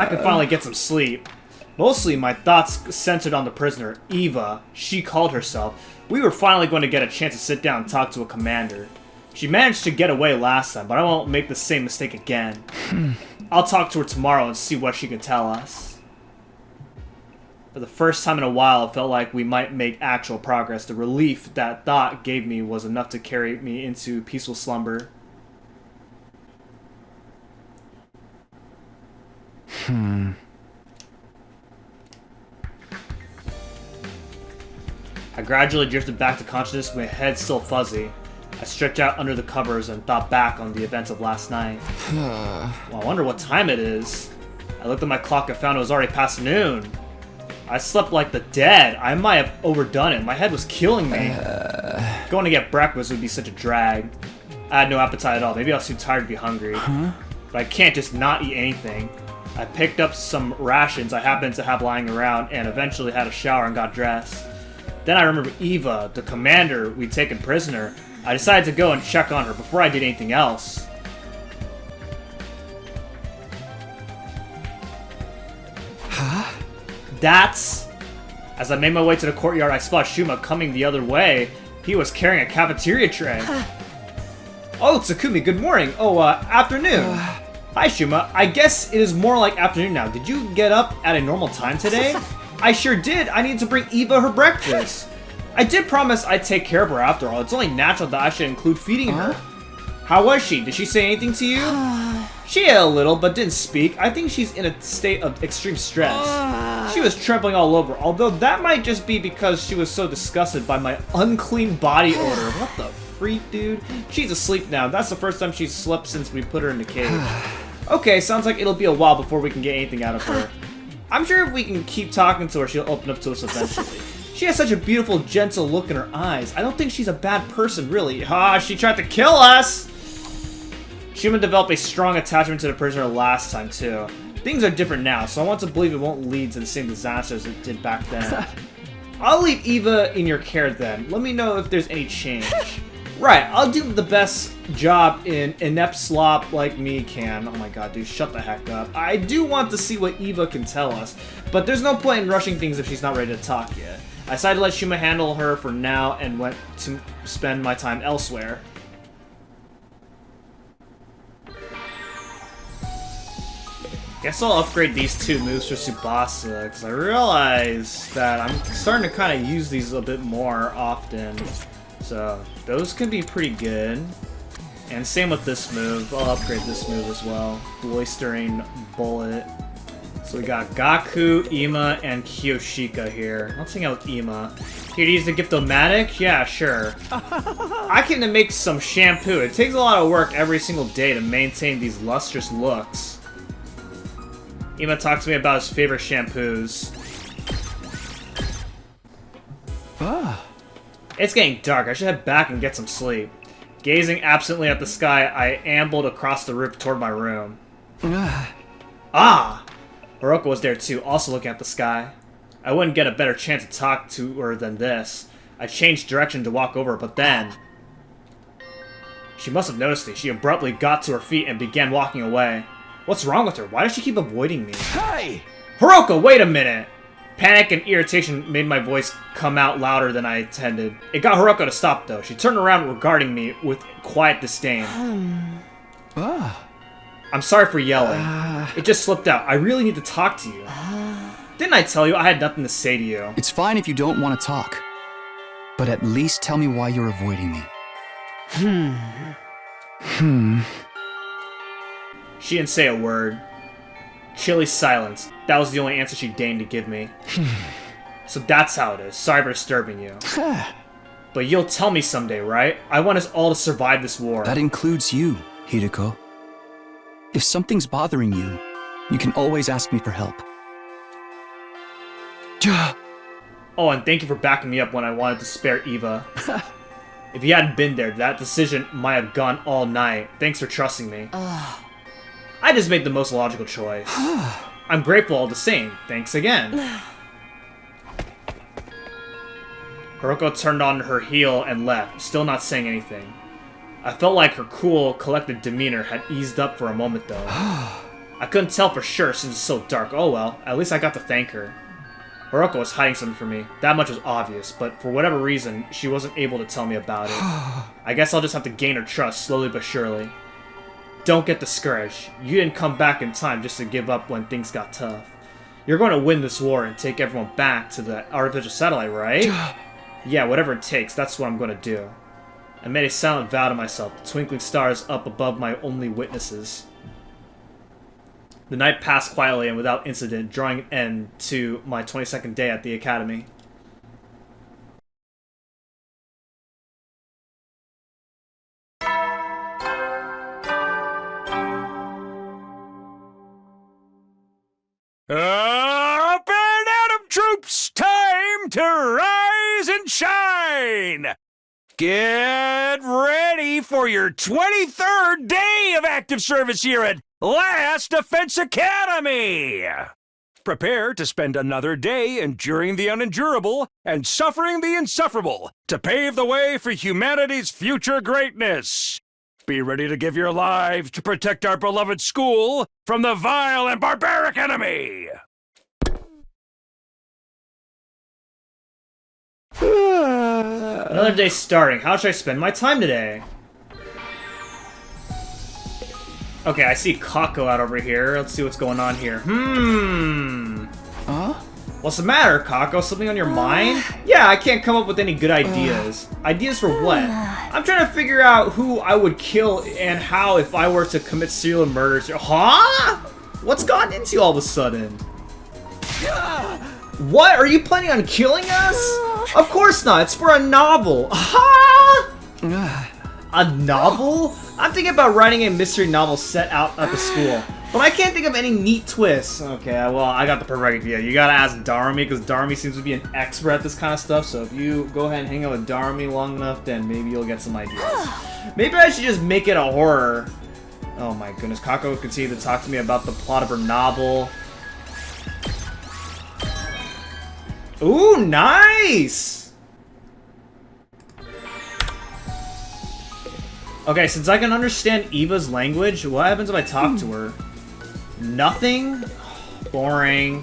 could finally get some sleep. Mostly, my thoughts centered on the prisoner, Eva. She called herself. We were finally going to get a chance to sit down and talk to a commander. She managed to get away last time, but I won't make the same mistake again. I'll talk to her tomorrow and see what she can tell us. For the first time in a while, it felt like we might make actual progress. The relief that thought gave me was enough to carry me into peaceful slumber. I gradually drifted back to consciousness, my head still fuzzy. I stretched out under the covers and thought back on the events of last night. Well, I wonder what time it is. I looked at my clock and found it was already past noon. I slept like the dead. I might have overdone it. My head was killing me. Going to get breakfast would be such a drag. I had no appetite at all. Maybe I was too tired to be hungry. But I can't just not eat anything. I picked up some rations I happened to have lying around and eventually had a shower and got dressed. Then I remembered Eva, the commander we'd taken prisoner. I decided to go and check on her before I did anything else. That's... As I made my way to the courtyard, I spotted Shouma coming the other way. He was carrying a cafeteria tray. Oh, Tsukumi, good morning. Oh, afternoon. Hi, Shouma. I guess it is more like afternoon now. Did you get up at a normal time today? I sure did. I needed to bring Eva her breakfast. I did promise I'd take care of her after all. It's only natural that I should include feeding her. How was she? Did she say anything to you? She ate a little, but didn't speak. I think she's in a state of extreme stress. She was trembling all over, although that might just be because she was so disgusted by my unclean body odor. What the freak, dude? She's asleep now. That's the first time she's slept since we put her in the cage. Okay, sounds like it'll be a while before we can get anything out of her. I'm sure if we can keep talking to her, she'll open up to us eventually. She has such a beautiful, gentle look in her eyes. I don't think she's a bad person, really. She tried to kill us! Shouma developed a strong attachment to the prisoner last time, too. Things are different now, so I want to believe it won't lead to the same disaster as it did back then. I'll leave Eva in your care then. Let me know if there's any change. Right, I'll do the best job an inept slop like me can. Oh my god, dude, shut the heck up. I do want to see what Eva can tell us, but there's no point in rushing things if she's not ready to talk yet. I decided to let Shouma handle her for now and went to spend my time elsewhere. Guess I'll upgrade these two moves for Tsubasa, because I realize that I'm starting to kind of use these a bit more often. So, those can be pretty good. And same with this move. I'll upgrade this move as well. Blistering Bullet. So we got Gaku, Ima, and Kiyoshika here. Let's hang out with Ima. Here to use the Gift-O-Matic? Yeah, sure. I came to make some shampoo. It takes a lot of work every single day to maintain these lustrous looks. Ima talked to me about his favorite shampoos. It's getting dark. I should head back and get some sleep. Gazing absently at the sky, I ambled across the roof toward my room. Ah! Hiroko was there too, also looking at the sky. I wouldn't get a better chance to talk to her than this. I changed direction to walk over, but then... She must have noticed me. She abruptly got to her feet and began walking away. What's wrong with her? Why does she keep avoiding me? Hey! Hiroko, wait a minute! Panic and irritation made my voice come out louder than I intended. It got Hiroko to stop, though. She turned around regarding me with quiet disdain. I'm sorry for yelling. It just slipped out. I really need to talk to you. Didn't I tell you I had nothing to say to you? It's fine if you don't want to talk. But at least tell me why you're avoiding me. She didn't say a word. Chilly silence. That was the only answer she deigned to give me. So that's how it is. Sorry for disturbing you. But you'll tell me someday, right? I want us all to survive this war. That includes you, Hideko. If something's bothering you, you can always ask me for help. Oh, and thank you for backing me up when I wanted to spare Eva. If you hadn't been there, that decision might have gone all night. Thanks for trusting me. I just made the most logical choice. I'm grateful all the same. Thanks again. Hiroko turned on her heel and left, still not saying anything. I felt like her cool, collected demeanor had eased up for a moment, though. I couldn't tell for sure since it's so dark. Oh well, at least I got to thank her. Hiroko was hiding something from me. That much was obvious, but for whatever reason, she wasn't able to tell me about it. I guess I'll just have to gain her trust, slowly but surely. Don't get discouraged. You didn't come back in time just to give up when things got tough. You're going to win this war and take everyone back to the artificial satellite, right? Yeah, whatever it takes, that's what I'm going to do. I made a silent vow to myself, the twinkling stars up above my only witnesses. The night passed quietly and without incident, drawing an end to my 22nd day at the academy. Up and Atom troops, time to rise and shine! Get ready for your 23rd day of active service here at Last Defense Academy! Prepare to spend another day enduring the unendurable and suffering the insufferable to pave the way for humanity's future greatness. Be ready to give your lives to protect our beloved school from the vile and barbaric enemy! Another day starting. How should I spend my time today? Okay, I see Kako out over here. Let's see what's going on here. Huh? What's the matter, Kako? Something on your mind? Yeah, I can't come up with any good ideas. Ideas for what? I'm trying to figure out who I would kill and how if I were to commit serial murders. Huh? What's gotten into you all of a sudden? What? Are you planning on killing us? Of course not. It's for a novel. Huh? A novel? I'm thinking about writing a mystery novel set out at the school. But I can't think of any neat twists. Okay, well, I got the perfect idea. You gotta ask Darumi, because Darumi seems to be an expert at this kind of stuff. So if you go ahead and hang out with Darumi long enough, then maybe you'll get some ideas. Maybe I should just make it a horror. Oh my goodness, Kako would continue to talk to me about the plot of her novel. Ooh, nice! Okay, since I can understand Eva's language, what happens if I talk to her? Nothing? Boring.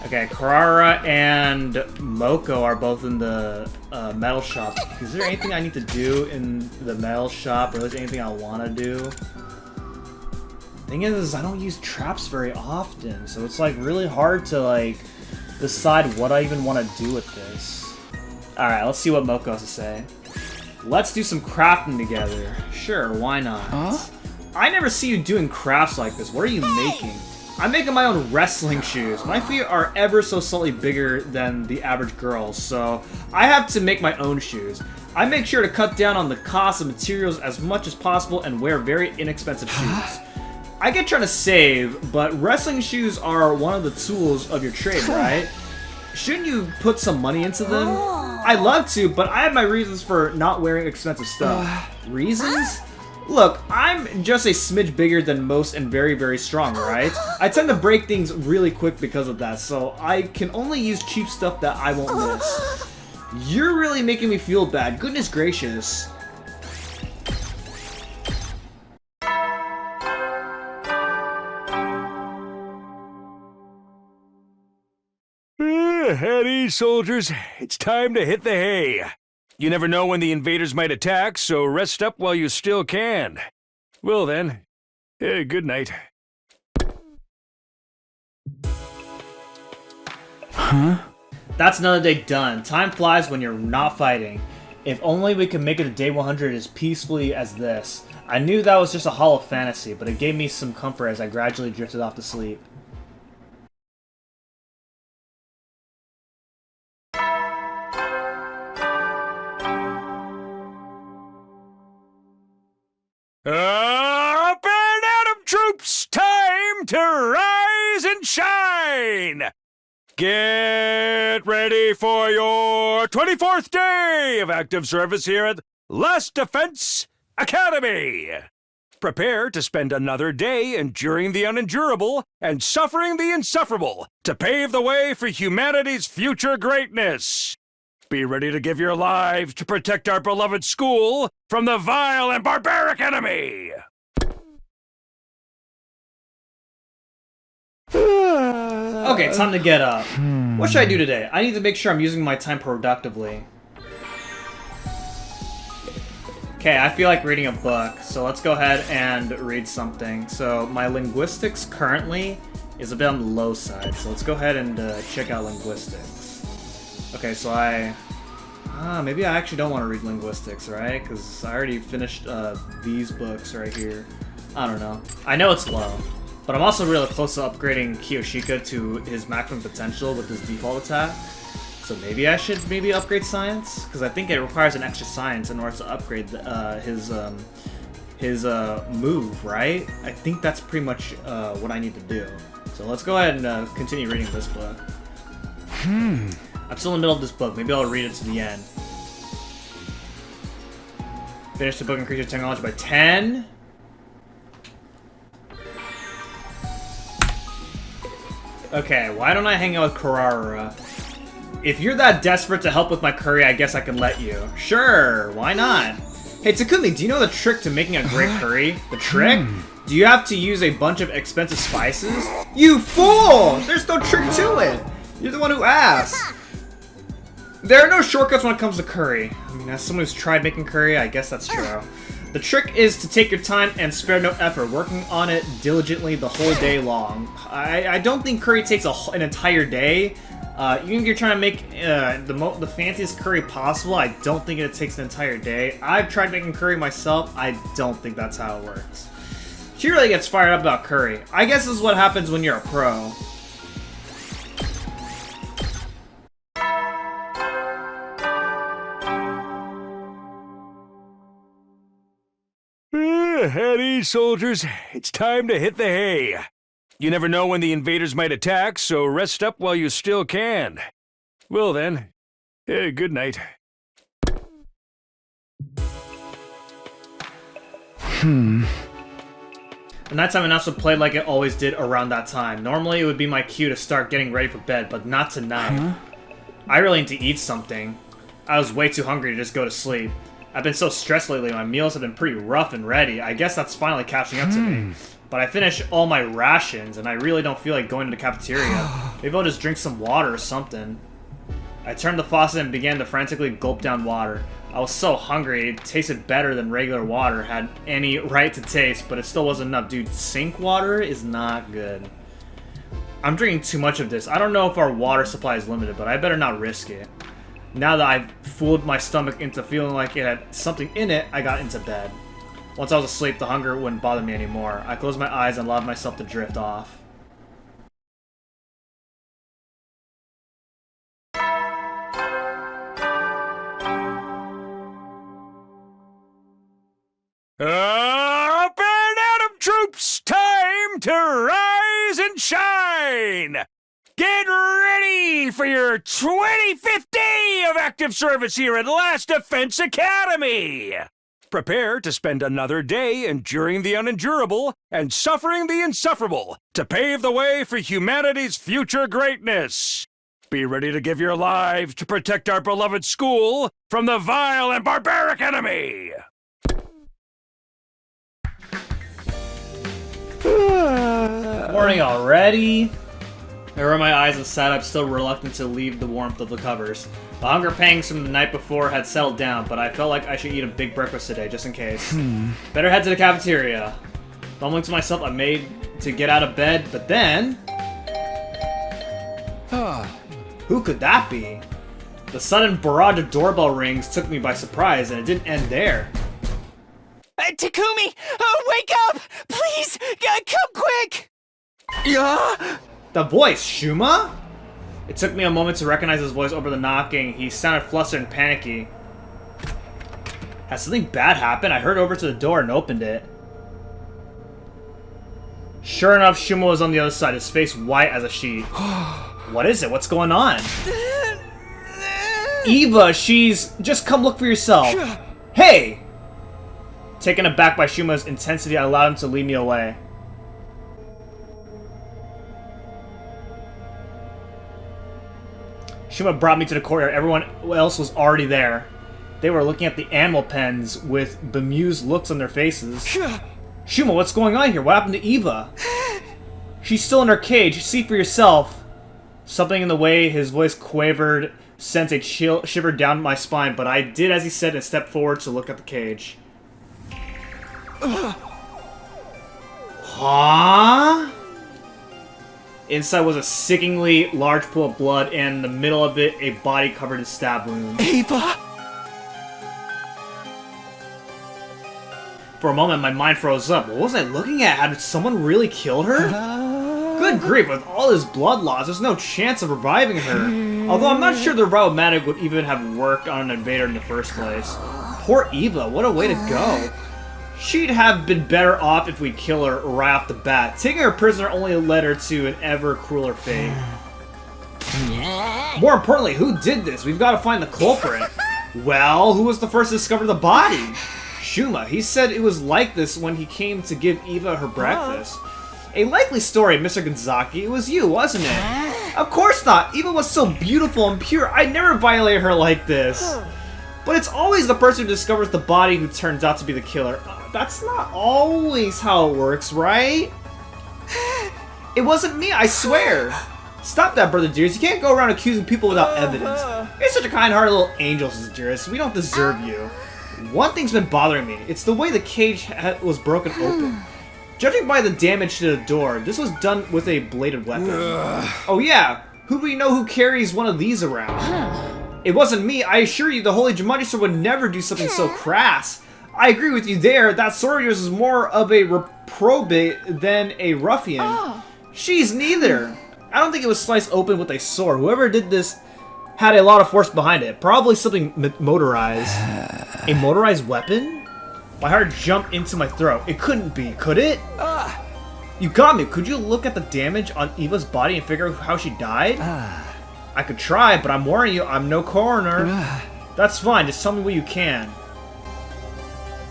Okay, Karara and Moko are both in the metal shop. Is there anything I need to do in the metal shop, or is there anything I want to do? Thing is, I don't use traps very often, so it's like really hard to like decide what I even want to do with this. Alright, let's see what Moko has to say. Let's do some crafting together. Sure, why not? Huh? I never see you doing crafts like this. What are you making? I'm making my own wrestling shoes. My feet are ever so slightly bigger than the average girl's, so I have to make my own shoes. I make sure to cut down on the cost of materials as much as possible and wear very inexpensive shoes. I get trying to save, but wrestling shoes are one of the tools of your trade, right? Shouldn't you put some money into them? I'd love to, but I have my reasons for not wearing expensive stuff. Reasons? Look, I'm just a smidge bigger than most and very, very strong, right? I tend to break things really quick because of that, so I can only use cheap stuff that I won't miss. You're really making me feel bad. Goodness gracious. At ease, soldiers. It's time to hit the hay. You never know when the invaders might attack, so rest up while you still can. Well then, good night. Huh? That's another day done. Time flies when you're not fighting. If only we could make it to day 100 as peacefully as this. I knew that was just a hollow fantasy, but it gave me some comfort as I gradually drifted off to sleep. Up and Atom troops, time to rise and shine! Get ready for your 24th day of active service here at Last Defense Academy! Prepare to spend another day enduring the unendurable and suffering the insufferable to pave the way for humanity's future greatness. Be ready to give your lives to protect our beloved school from the vile and barbaric enemy! Okay, time to get up. What should I do today? I need to make sure I'm using my time productively. Okay, I feel like reading a book, so let's go ahead and read something. So my linguistics currently is a bit on the low side, so let's go ahead and check out linguistics. Okay, so maybe I actually don't want to read linguistics, right? Because I already finished these books right here. I don't know. I know it's low, but I'm also really close to upgrading Kiyoshika to his maximum potential with his default attack. So maybe I should upgrade science, because I think it requires an extra science in order to upgrade his move, right? I think that's pretty much what I need to do. So let's go ahead and continue reading this book. I'm still in the middle of this book. Maybe I'll read it to the end. Finish the book, increase your technology by 10. Okay, why don't I hang out with Kurara? If you're that desperate to help with my curry, I guess I can let you. Sure, why not? Hey, Takumi, do you know the trick to making a great curry? The trick? Do you have to use a bunch of expensive spices? You fool! There's no trick to it! You're the one who asked. There are no shortcuts when it comes to curry. I mean, as someone who's tried making curry, I guess that's true. The trick is to take your time and spare no effort, working on it diligently the whole day long. I don't think curry takes an entire day. Even if you're trying to make the fanciest curry possible, I don't think it takes an entire day. I've tried making curry myself. I don't think that's how it works. She really gets fired up about curry. I guess this is what happens when you're a pro. At ease, soldiers. It's time to hit the hay. You never know when the invaders might attack, so rest up while you still can. Well then, good night. The nighttime announcer played like it always did around that time. Normally it would be my cue to start getting ready for bed, but not tonight. I really need to eat something. I was way too hungry to just go to sleep. I've been so stressed lately, my meals have been pretty rough and ready. I guess that's finally catching up to me. But I finished all my rations, and I really don't feel like going to the cafeteria. Maybe I'll just drink some water or something. I turned the faucet and began to frantically gulp down water. I was so hungry, it tasted better than regular water had any right to taste, but it still wasn't enough. Dude, sink water is not good. I'm drinking too much of this. I don't know if our water supply is limited, but I better not risk it. Now that I've fooled my stomach into feeling like it had something in it, I got into bed. Once I was asleep, the hunger wouldn't bother me anymore. I closed my eyes and allowed myself to drift off. Up and Atom troops! Time to rise and shine! Get ready for your 25th day of active service here at Last Defense Academy! Prepare to spend another day enduring the unendurable and suffering the insufferable to pave the way for humanity's future greatness. Be ready to give your lives to protect our beloved school from the vile and barbaric enemy! Morning already? I rubbed my eyes and sat up, still reluctant to leave the warmth of the covers. The hunger pangs from the night before had settled down, but I felt like I should eat a big breakfast today, just in case. Better head to the cafeteria. Mumbling to myself, I made to get out of bed, but then... Who could that be? The sudden barrage of doorbell rings took me by surprise, and it didn't end there. Takumi! Wake up! Please! Come quick! The voice, Shouma? It took me a moment to recognize his voice over the knocking. He sounded flustered and panicky. Has something bad happened? I hurried over to the door and opened it. Sure enough, Shouma was on the other side, his face white as a sheet. What is it? What's going on? Eva, she's... Just come look for yourself. Hey! Taken aback by Shuma's intensity, I allowed him to lead me away. Shouma brought me to the courtyard. Everyone else was already there. They were looking at the animal pens with bemused looks on their faces. Shouma, what's going on here? What happened to Eva? She's still in her cage. See for yourself. Something in the way his voice quavered sent a shiver down my spine, but I did as he said and stepped forward to look at the cage. Huh? Inside was a sickeningly large pool of blood, and in the middle of it, a body covered in stab wounds. Eva? For a moment, my mind froze up. What was I looking at? Had someone really killed her? Good grief, with all his blood loss, there's no chance of reviving her. Although I'm not sure the revival magic would even have worked on an invader in the first place. Poor Eva, what a way to go. She'd have been better off if we kill her right off the bat. Taking her prisoner only led her to an ever crueler fate. More importantly, who did this? We've got to find the culprit. Well, who was the first to discover the body? Shouma. He said it was like this when he came to give Eva her breakfast. A likely story, Mr. Gonzaki. It was you, wasn't it? Of course not. Eva was so beautiful and pure. I'd never violate her like this. But it's always the person who discovers the body who turns out to be the killer. That's not always how it works, right? It wasn't me, I swear. Stop that, Brother Dearest. You can't go around accusing people without evidence. You're such a kind-hearted little angel, Sister Dearest. We don't deserve you. One thing's been bothering me. It's the way the cage was broken open. Judging by the damage to the door, this was done with a bladed weapon. Oh yeah, who do we know who carries one of these around? It wasn't me. I assure you the Holy Jumanji would never do something so crass. I agree with you there. That sword of yours is more of a reprobate than a ruffian. She's neither. I don't think it was sliced open with a sword. Whoever did this had a lot of force behind it. Probably something motorized. A motorized weapon? My heart jumped into my throat. It couldn't be, could it? You got me. Could you look at the damage on Eva's body and figure out how she died? I could try, but I'm warning you, I'm no coroner. That's fine. Just tell me what you can.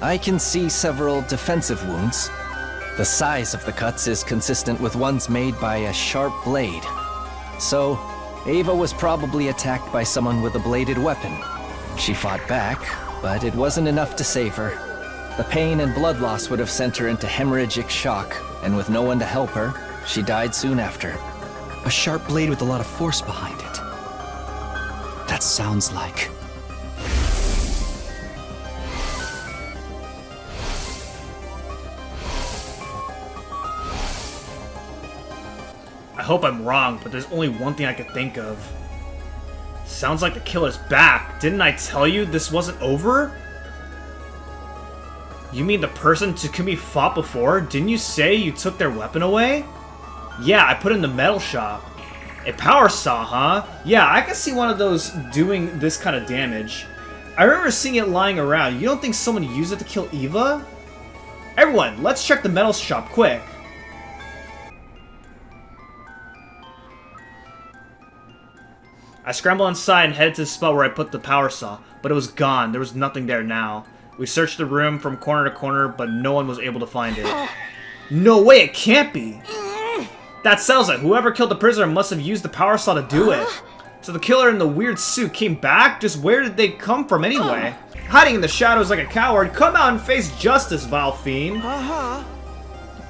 I can see several defensive wounds. The size of the cuts is consistent with ones made by a sharp blade. So, Ava was probably attacked by someone with a bladed weapon. She fought back, but it wasn't enough to save her. The pain and blood loss would have sent her into hemorrhagic shock, and with no one to help her, she died soon after. A sharp blade with a lot of force behind it. That sounds like... I hope I'm wrong, but there's only one thing I can think of. Sounds like the killer's back. Didn't I tell you this wasn't over? You mean the person Takumi fought before? Didn't you say you took their weapon away? Yeah, I put it in the metal shop. A power saw, huh? Yeah, I can see one of those doing this kind of damage. I remember seeing it lying around. You don't think someone used it to kill Eva? Everyone, let's check the metal shop, quick. I scrambled inside and headed to the spot where I put the power saw, but it was gone. There was nothing there now. We searched the room from corner to corner, but no one was able to find it. No way, it can't be! That sounds like whoever killed the prisoner must have used the power saw to do it. So the killer in the weird suit came back? Just where did they come from anyway? Hiding in the shadows like a coward, come out and face justice, vile fiend.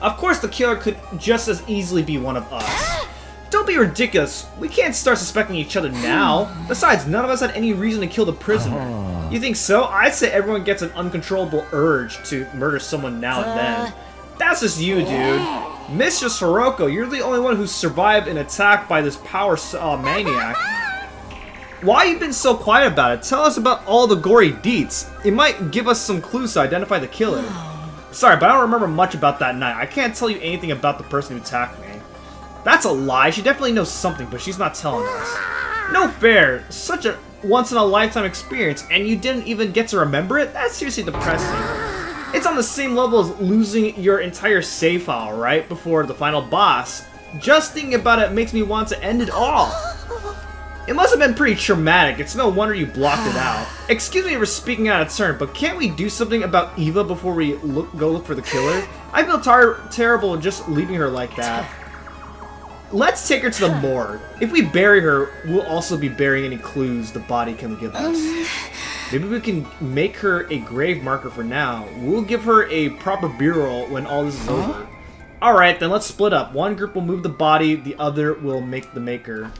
Of course the killer could just as easily be one of us. Don't be ridiculous. We can't start suspecting each other now. Besides, none of us had any reason to kill the prisoner. You think so? I'd say everyone gets an uncontrollable urge to murder someone now and then. That's just you, dude. Mr. Sirocco, you're the only one who survived an attack by this power saw maniac. Why you been so quiet about it? Tell us about all the gory deets. It might give us some clues to identify the killer. Sorry, but I don't remember much about that night. I can't tell you anything about the person who attacked me. That's a lie. She definitely knows something, but she's not telling us. No fair. Such a once-in-a-lifetime experience, and you didn't even get to remember it? That's seriously depressing. It's on the same level as losing your entire save file right before the final boss. Just thinking about it makes me want to end it all. It must have been pretty traumatic. It's no wonder you blocked it out. Excuse me for speaking out of turn, but can't we do something about Eva before we go look for the killer? I feel terrible just leaving her like that. Let's take her to the morgue. If we bury her, we'll also be burying any clues the body can give us. Maybe we can make her a grave marker for now. We'll give her a proper burial when all this is over. Alright, then let's split up. One group will move the body, the other will make the maker.